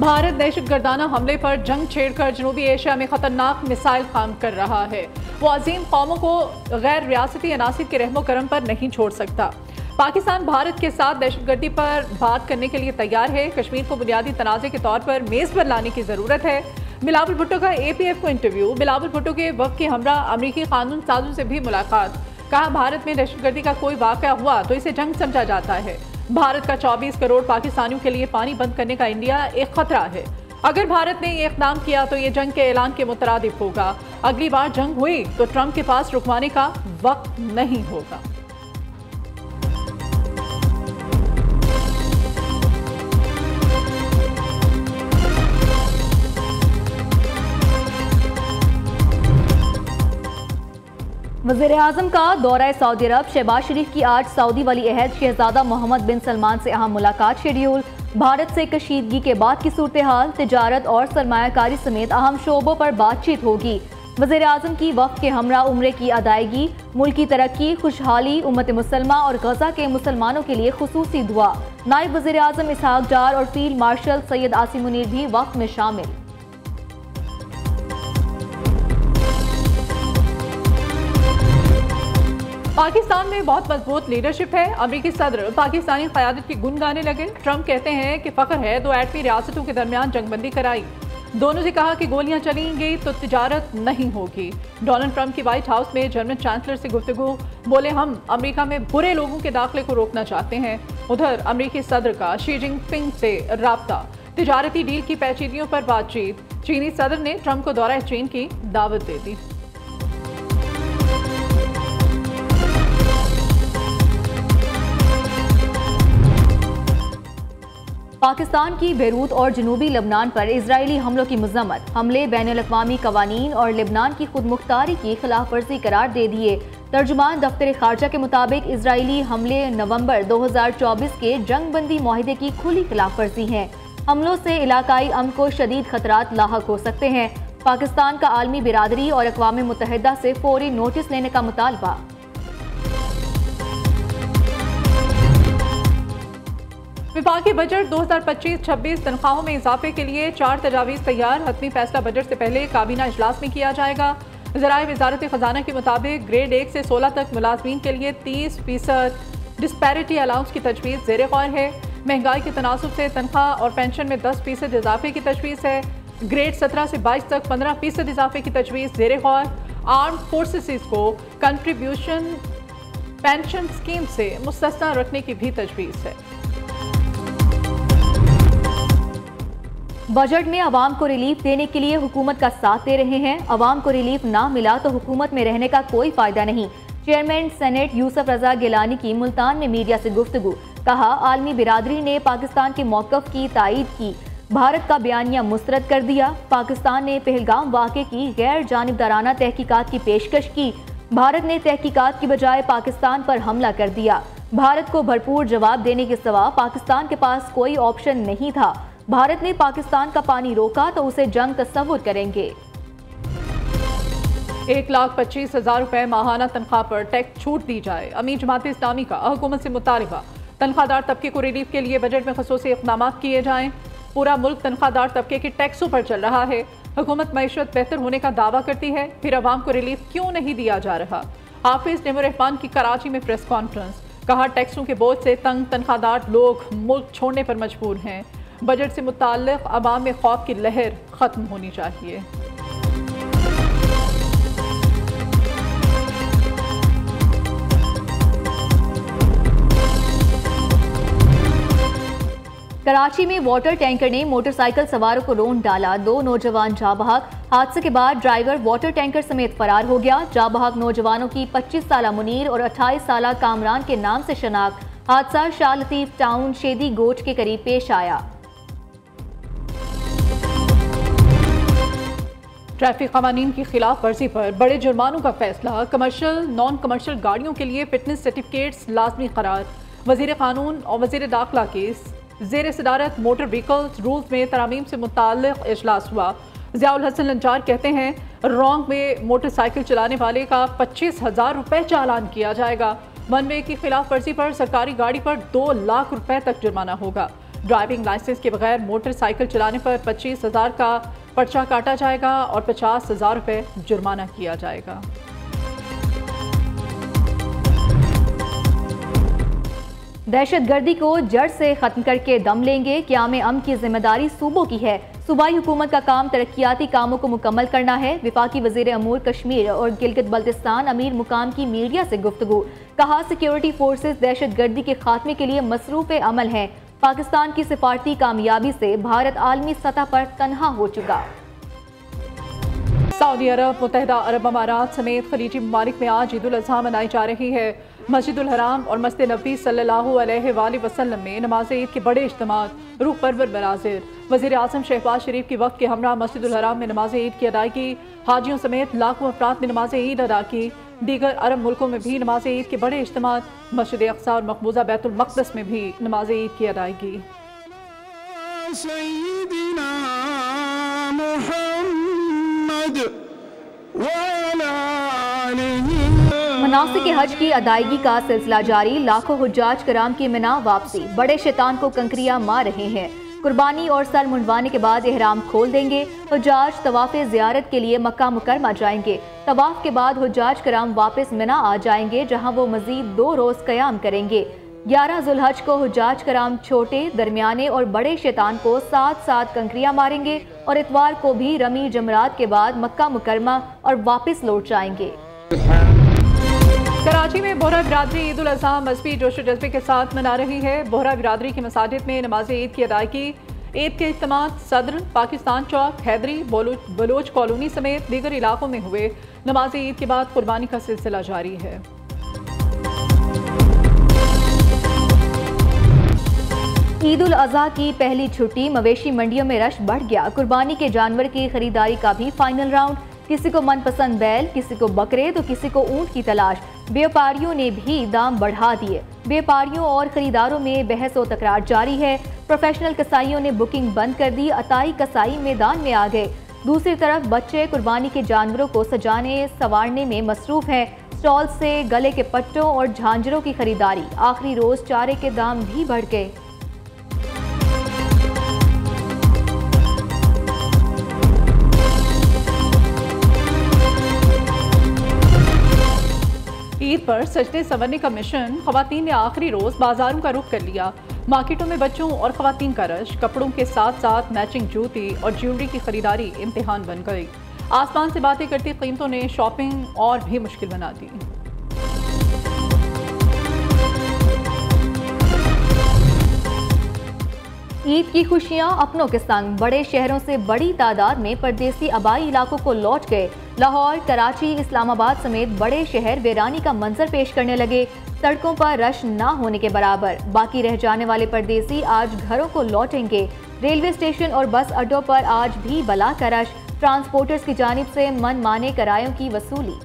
भारत दहशतगर्दाना हमले पर जंग छेड़कर जनूबी एशिया में खतरनाक मिसाइल काम कर रहा है। वो अजीम कौमों को गैर रियासती अनासिर के रहमो करम पर नहीं छोड़ सकता। पाकिस्तान भारत के साथ दहशतगर्दी पर बात करने के लिए तैयार है। कश्मीर को बुनियादी तनाज़े के तौर पर मेज़ पर लाने की ज़रूरत है। बिलावल भुट्टो का APF को इंटरव्यू। बिलावल भुट्टो के वफ़द के हमरा अमरीकी कानून साजों से भी मुलाकात। कहा, भारत में दहशतगर्दी का कोई वाक़या हुआ तो इसे जंग समझा जाता है। भारत का 24 करोड़ पाकिस्तानियों के लिए पानी बंद करने का इंडिया एक खतरा है। अगर भारत ने ये इक़दाम किया तो ये जंग के ऐलान के मुतरादिफ होगा। अगली बार जंग हुई तो ट्रंप के पास रुकवाने का वक्त नहीं होगा। वज़ीर-ए-आज़म का दौरा सऊदी अरब। शहबाज शरीफ की आज सऊदी वली अहद शहजादा मोहम्मद बिन सलमान से अहम मुलाकात शेड्यूल। भारत से कशीदगी के बाद की सूरत हाल, तिजारत और सरमायाकारी समेत अहम शोबों पर बातचीत होगी। वज़ीर-ए-आज़म की वफ़द के हमरा उम्रे की अदायगी, मुल्क की तरक्की, खुशहाली, उम्मत मुसलमा और गजा के मुसलमानों के लिए खुसूसी दुआ। नायब वज़ीर-ए-आज़म इसहाक डार और फील्ड मार्शल सैयद आसिम मुनीर भी वफ़द में शामिल। पाकिस्तान में बहुत मजबूत लीडरशिप है। अमेरिकी सदर पाकिस्तानी क़यादत की गुन गाने लगे। ट्रंप कहते हैं कि फ़ख्र है दो एटमी रियासतों के दरमियान जंगबंदी कराई। दोनों से कहा कि गोलियां चलेंगी तो तिजारत नहीं होगी। डोनाल्ड ट्रंप की व्हाइट हाउस में जर्मन चांसलर से गुफ्तगू। बोले, हम अमेरिका में बुरे लोगों के दाखिले को रोकना चाहते हैं। उधर अमेरिकी सदर का शी जिनपिंग से राब्ता। तिजारती डील की पेचीदगियों पर बातचीत। चीनी सदर ने ट्रंप को दौरा चीन की दावत दे दी। पाकिस्तान की बेरूत और जनूबी लबनान पर इजरायली हमलों की मजम्मत। हमले बैनुल-अक़वामी कवानीन और लेबनान की खुद मुख्तारी की खिलाफ वर्जी करार दे दिए। तर्जुमान दफ्तर खारजा के मुताबिक इजरायली हमले नवंबर 2024 के जंगबंदी मुआहिदे की खुली खिलाफ वर्जी हैं। हमलों से इलाकाई अमन को शदीद खतरात लाहक हो सकते हैं। पाकिस्तान का आलमी बिरादरी और अक़वाम मुत्तहिदा से फौरी नोटिस लेने का मुतालबा। विफाकी बजट 2025-26 तनख्वाहों में इजाफे के लिए 4 तजावीज़ तैयार। हतमी फैसला बजट से पहले काबीना इजलास में किया जाएगा। ज़राए वज़ारत ख़जाना के मुताबिक ग्रेड 1 से 16 तक मुलाजमीन के लिए 30% डिस्पैरिटी अलाउंस की तजवीज़ ज़ेर गौर है। महंगाई के तनासुब से तनख्वाह और पेंशन में 10% इजाफे की तजवीज़ है। ग्रेड 17 से 22 तक 15% इजाफे की तजवीज़ ज़ेर गौर। आर्म्ड फोर्सेस को कंट्रीब्यूशन पेंशन स्कीम से मुस्तस्ना रखने की भी तजवीज़ है। बजट में अवाम को रिलीफ देने के लिए हुकूमत का साथ दे रहे हैं। अवाम को रिलीफ ना मिला तो हुकूमत में रहने का कोई फायदा नहीं। चेयरमैन सेनेट यूसुफ रजा गिलानी की मुल्तान में मीडिया से गुफ्तगू। कहा, आलमी बिरादरी ने पाकिस्तान के मौक़िफ़ की तायीद की। भारत का बयानिया मुस्तरद कर दिया। पाकिस्तान ने पहलगाम वाक़े की गैर जानिबदाराना तहकीकात की पेशकश की। भारत ने तहकीकात की बजाय पाकिस्तान पर हमला कर दिया। भारत को भरपूर जवाब देने के सिवा पाकिस्तान के पास कोई ऑप्शन नहीं था। भारत ने पाकिस्तान का पानी रोका तो उसे जंग तस्वुर करेंगे। 1,25,000 रुपए माहाना तनख्वाह पर टैक्स छूट दी जाए। अमीर जमात इस्लामी का हुकूमत से मुतालबा। तनख्वाहदार तबके को रिलीफ के लिए बजट में खसूसी इक़दाम किए जाएं। पूरा मुल्क तनख्वाहदार तबके के टैक्सों पर चल रहा है। हुकूमत मईशत बेहतर होने का दावा करती है, फिर अवाम को रिलीफ क्यों नहीं दिया जा रहा। हाफिज नेमुर रहमान की कराची में प्रेस कॉन्फ्रेंस। कहा, टैक्सों के बोझ से तंग तनख्वाहदार लोग मुल्क छोड़ने पर मजबूर हैं। बजट से मुताल्लिक़ अवाम में खौफ की लहर ख़त्म होनी चाहिए। कराची में वाटर टैंकर ने मोटरसाइकिल सवारों को रौंद डाला। 2 नौजवान जाँ बहक। हादसे के बाद ड्राइवर वाटर टैंकर समेत फरार हो गया। जाँ बहक नौजवानों की 25 साला मुनीर और 28 साला कामरान के नाम से शनाख्त। हादसा शाह लतीफ टाउन शेदी गोट के करीब पेश आया। ट्रैफिक कवानीन की खिलाफ वर्जी पर बड़े जुर्मानों का फैसला। कमर्शियल नॉन कमर्शियल गाड़ियों के लिए फिटनेस सर्टिफिकेट्स लाजमी करार। वजीर कानून और वजीर दाखिला की ज़ेर सदारत मोटर व्हीकल्स रूल्स में तरामीम से मुताल्लिक़ इजलास हुआ। ज़ियाउल हसन लंचार कहते हैं, रॉन्ग में मोटरसाइकिल चलाने वाले का 25,000 रुपये चालान किया जाएगा। वन वे की खिलाफ वर्जी पर सरकारी गाड़ी पर 2 लाख रुपए तक जुर्माना होगा। ड्राइविंग लाइसेंस के बगैर मोटरसाइकिल चलाने पर 25,000 का पर्चा काटा जाएगा और 50,000 रुपये जुर्माना किया जाएगा। दहशतगर्दी को जड़ से खत्म करके दम लेंगे। क़याम अमन की जिम्मेदारी सूबों की है। सूबाई हुकूमत का काम तरक्याती कामों को मुकम्मल करना है। वफाकी वज़ीर अमूर कश्मीर और गिलगित बल्तिस्तान अमीर मुकाम की मीडिया से गुफ्तगू। कहा, सिक्योरिटी फोर्सेस दहशतगर्दी के खात्मे के लिए मसरूफ़ अमल हैं। पाकिस्तान की सिफारती कामयाबी से भारत आलमी सतह पर तनहा हो चुका। सऊदी अरब, मुत्तहिदा अरब अमारात समेत खलीजी ममालिक में आज ईद उल अज़हा मनाई जा रही है। मस्जिदुल हराम और मस्जिद नबी सल्लल्लाहु अलैहि वसल्लम में नमाज ईद के बड़े इज्तिमात रूह परवर मनाज़िर। वज़ीर आज़म शहबाज शरीफ की वक्त के हमरा मस्जिदुल हराम में नमाज ईद की अदायगी। हाजियों समेत लाखों अफराद ने नमाज ईद अदा की। दीगर अरब मुल्कों में भी नमाज ईद के बड़े इज्तिमात। मस्जिद अक़सा और मक़बूजा बैतुल मक़दस में भी नमाज ईद की अदायगी। मनासिक हज की अदायगी का सिलसिला जारी। लाखों हुज्जाज कराम की मिना वापसी। बड़े शैतान को कंकरियां मार रहे हैं। कुर्बानी और सर मुंडवाने के बाद एहराम खोल देंगे। हुज्जाज तवाफ़ ज़ियारत के लिए मक्का मुकरमा जाएंगे। तवाफ के बाद हुज्जाज कराम वापस मिना आ जाएंगे, जहां वो मजीद 2 रोज़ क़याम करेंगे। 11 ज़ुल्हज को हुज्जाज कराम छोटे, दरमियाने और बड़े शैतान को साथ साथ कंकरियां मारेंगे और इतवार को भी रमी जमरात के बाद मक्का मुकरमा और वापस लौट जाएंगे। कराची में बोहरा बिरादरी ईद उल अज़हा मजहबी जोश व जज्बे के साथ मना रही है। बोहरा बिरादरी की मसाजिद में नमाज ईद की अदायगी। ईद के इज्तिमात सदर, पाकिस्तान चौक, हैदरी, बलोच कॉलोनी समेत दीगर इलाकों में हुए। नमाज ईद के बाद कुर्बानी का सिलसिला जारी है। ईद उल अज़हा की पहली छुट्टी, मवेशी मंडियों में रश बढ़ गया। कुर्बानी के जानवर की खरीदारी का भी फाइनल राउंड। किसी को मनपसंद बैल, किसी को बकरे तो किसी को ऊंट की तलाश। व्यापारियों ने भी दाम बढ़ा दिए। व्यापारियों और खरीदारों में बहस और तकरार जारी है। प्रोफेशनल कसाईयों ने बुकिंग बंद कर दी। अताई कसाई मैदान में आ गए। दूसरी तरफ बच्चे कुर्बानी के जानवरों को सजाने संवारने में मसरूफ हैं। स्टॉल से गले के पट्टों और झांझरों की खरीदारी। आखिरी रोज चारे के दाम भी बढ़ गए। ईद पर सजने संवरने का मिशन। खवातीन ने आखिरी रोज बाजारों का रुख कर लिया। मार्केटों में बच्चों और खवातीन का रश। कपड़ों के साथ साथ मैचिंग जूती और ज्वेलरी की खरीदारी इम्तिहान बन गई। आसमान से बातें करती कीमतों ने शॉपिंग और भी मुश्किल बना दी। ईद की खुशियां अपनों के संग। बड़े शहरों से बड़ी तादाद में परदेसी आबाई इलाकों को लौट गए। लाहौर, कराची, इस्लामाबाद समेत बड़े शहर वीरानी का मंजर पेश करने लगे। सड़कों पर रश ना होने के बराबर। बाकी रह जाने वाले परदेसी आज घरों को लौटेंगे। रेलवे स्टेशन और बस अड्डों पर आज भी बला का रश। ट्रांसपोर्टर्स की जानिब से मनमाने किरायों की वसूली।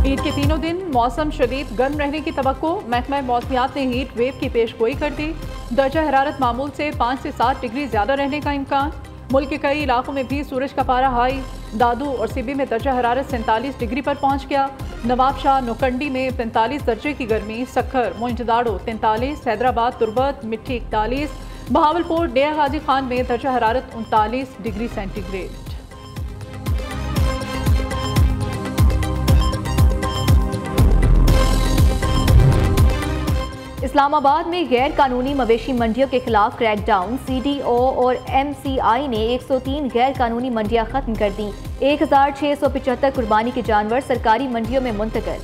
ईद के तीनों दिन मौसम शदीद गर्म रहने की तवक्को। महकमा मौसमियात ने हीट वेव की पेशगोई कर दी। दर्जा हरारत मामूल से 5 से 7 डिग्री ज्यादा रहने का इम्कान। मुल्क के कई इलाकों में भी सूरज का पारा हाई। दादू और सिबी में दर्जा हरारत 47 डिग्री पर पहुंच गया। नवाबशाह नौकंडी में 45 दर्जे की गर्मी। सक्खर, मोइंजदाड़ो 43, हैदराबाद, तुर्बत, मिट्टी 41, बहावलपुर, डेरा गाजी खान में दर्जा हरारत 39 डिग्री सेंटीग्रेड। इस्लामाबाद में गैर कानूनी मवेशी मंडियों के खिलाफ क्रैकडाउन। CDO और MCI ने 103 गैर कानूनी मंडियां खत्म कर दी। 1675 कुर्बानी के जानवर सरकारी मंडियों में मुंतकिल।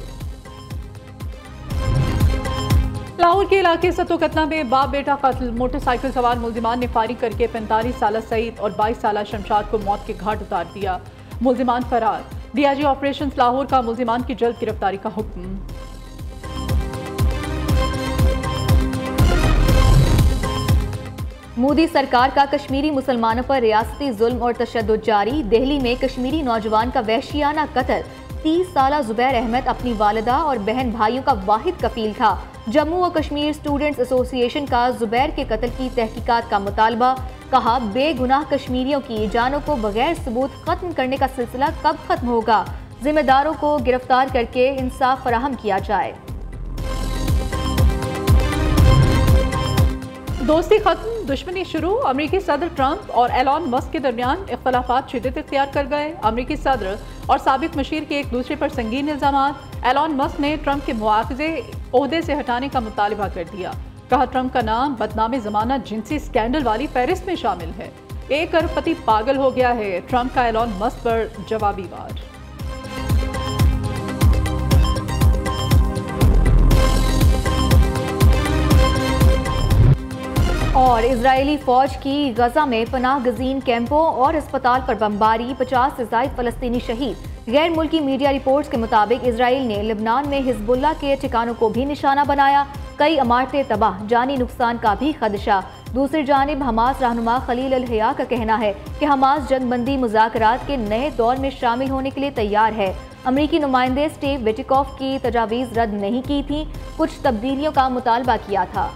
लाहौर के इलाके सतोकतना में बाप बेटा कत्ल। मोटरसाइकिल सवार मुल्जिमान ने फायरिंग करके 45 साला सईद और 22 साला शमशाद को मौत के घाट उतार दिया। मुल्जिमान फरार। DIG ऑपरेशंस लाहौर का मुल्जिमान की जल्द गिरफ्तारी का हुक्म। मोदी सरकार का कश्मीरी मुसलमानों पर रियासती जुल्म और तशद्दुद जारी। दिल्ली में कश्मीरी नौजवान का वहशियाना कत्ल। 30 साला जुबैर अहमद अपनी वालिदा और बहन भाइयों का वाहिद कफील था। जम्मू और कश्मीर स्टूडेंट्स एसोसिएशन का जुबैर के कत्ल की तहकीकात का मुतालबा। कहा, बेगुनाह कश्मीरियों की जानों को बगैर सबूत खत्म करने का सिलसिला कब खत्म होगा। जिम्मेदारों को गिरफ्तार करके इंसाफ फराहम किया जाए। दोस्ती खत्म, दुश्मनी शुरू। अमेरिकी सदर ट्रंप और एलॉन मस्क के दरमियान इख्तलाफात शिद्दत इख्तियार कर गए। अमेरिकी सदर और साबिक मशीर के एक दूसरे पर संगीन इल्जामात। एलॉन मस्क ने ट्रंप के मुआवजे ओहदे से हटाने का मुतालबा कर दिया। कहा ट्रंप का नाम बदनामे ज़माना जिनसी स्कैंडल वाली फहरिस्त में शामिल है। एक अरबपति पागल हो गया है। ट्रंप का एलॉन मस्क पर जवाबी वार। और इजरायली फौज की गजा में पनाह गजीन कैंपों और अस्पताल पर बमबारी, 50 से ज़ायद फलस्तीनी शहीद। गैर मुल्की मीडिया रिपोर्ट्स के मुताबिक इजराइल ने लिबनान में हिजबुल्लाह के ठिकानों को भी निशाना बनाया। कई इमारतें तबाह, जानी नुकसान का भी खदशा। दूसरी जानिब हमास रहनुमा खलील अल हया का कहना है कि हमास जंगबंदी मुज़ाकरात के नए दौर में शामिल होने के लिए तैयार है। अमरीकी नुमाइंदे स्टीव विटिकॉफ की तजावीज़ रद्द नहीं की थी, कुछ तब्दीलियों का मुतालबा किया था।